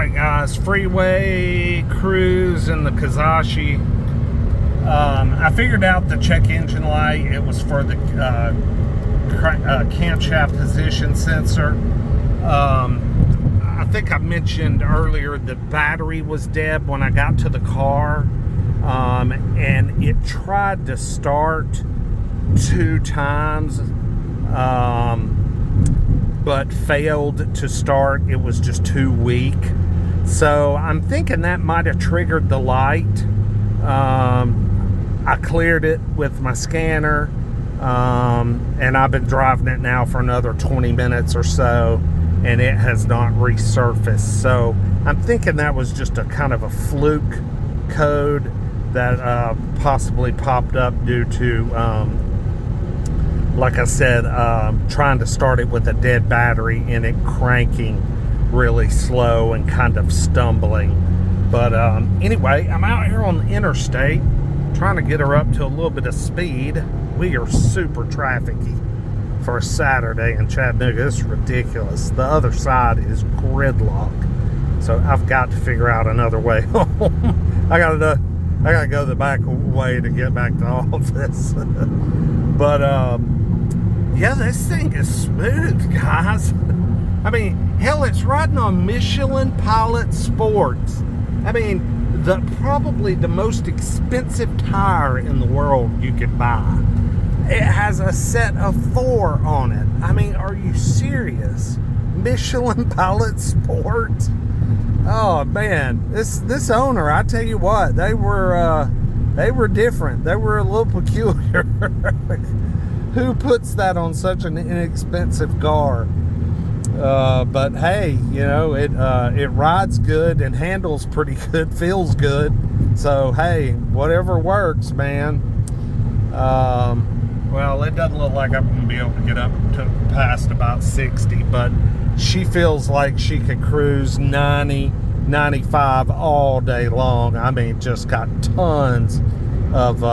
Alright guys, freeway cruise in the Kizashi. I figured out the check engine light. It was for the camshaft position sensor. I think I mentioned earlier the battery was dead when I got to the car, and it tried to start 2 times, but failed to start. It was just too weak. So I'm thinking that might have triggered the light. I cleared it with my scanner, and I've been driving it now for another 20 minutes or so, and it has not resurfaced. So I'm thinking that was just a kind of a fluke code that possibly popped up due to, like I said, trying to start it with a dead battery and it cranking really slow and kind of stumbling. But anyway, I'm out here on the interstate trying to get her up to a little bit of speed. We are super trafficy for a Saturday in Chattanooga. It's ridiculous. The other side is gridlock. So I've got to figure out another way home. I gotta go the back way to get back to office. But yeah, this thing is smooth, guys. I mean, hell, it's riding on Michelin Pilot Sports. I mean, probably the most expensive tire in the world you could buy. It has a set of 4 on it. I mean, are you serious? Michelin Pilot Sports? Oh man, this owner, I tell you what, they were different. They were a little peculiar. Who puts that on such an inexpensive car? But hey, you know, it rides good and handles pretty good, feels good. So hey, whatever works, man. Well, it doesn't look like I'm gonna be able to get up to past about 60, but she feels like she could cruise 90, 95 all day long. I mean, just got tons of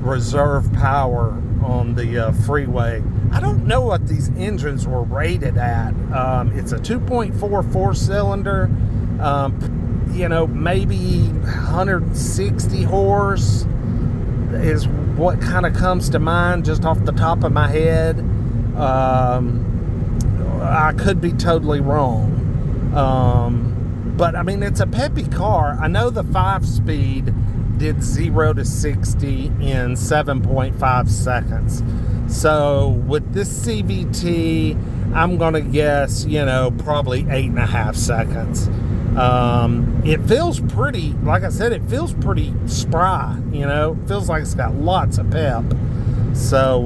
reserve power on the freeway. I don't know what these engines were rated at. It's a 2.4 4-cylinder, you know, maybe 160 horse is what kind of comes to mind just off the top of my head. I could be totally wrong. But I mean, it's a peppy car. I know the 5-speed did 0 to 60 in 7.5 seconds. So with this CVT, I'm gonna guess, you know, probably 8.5 seconds. It feels pretty, like I said, it feels pretty spry, you know, feels like it's got lots of pep. So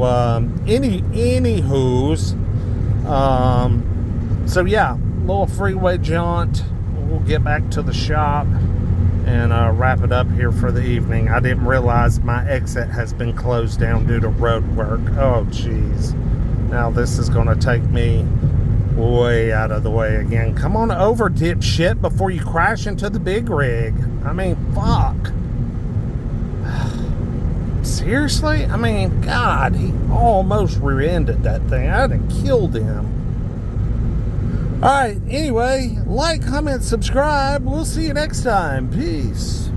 anywho's, so yeah, little freeway jaunt. We'll get back to the shop and wrap it up here for the evening. I didn't realize my exit has been closed down due to road work. Oh geez, now this is gonna take me way out of the way again. Come on over, dipshit, before you crash into the big rig. I mean, fuck. Seriously? I mean, God, he almost rear-ended that thing. I'd have killed him. Alright, anyway, like, comment, subscribe. We'll see you next time. Peace.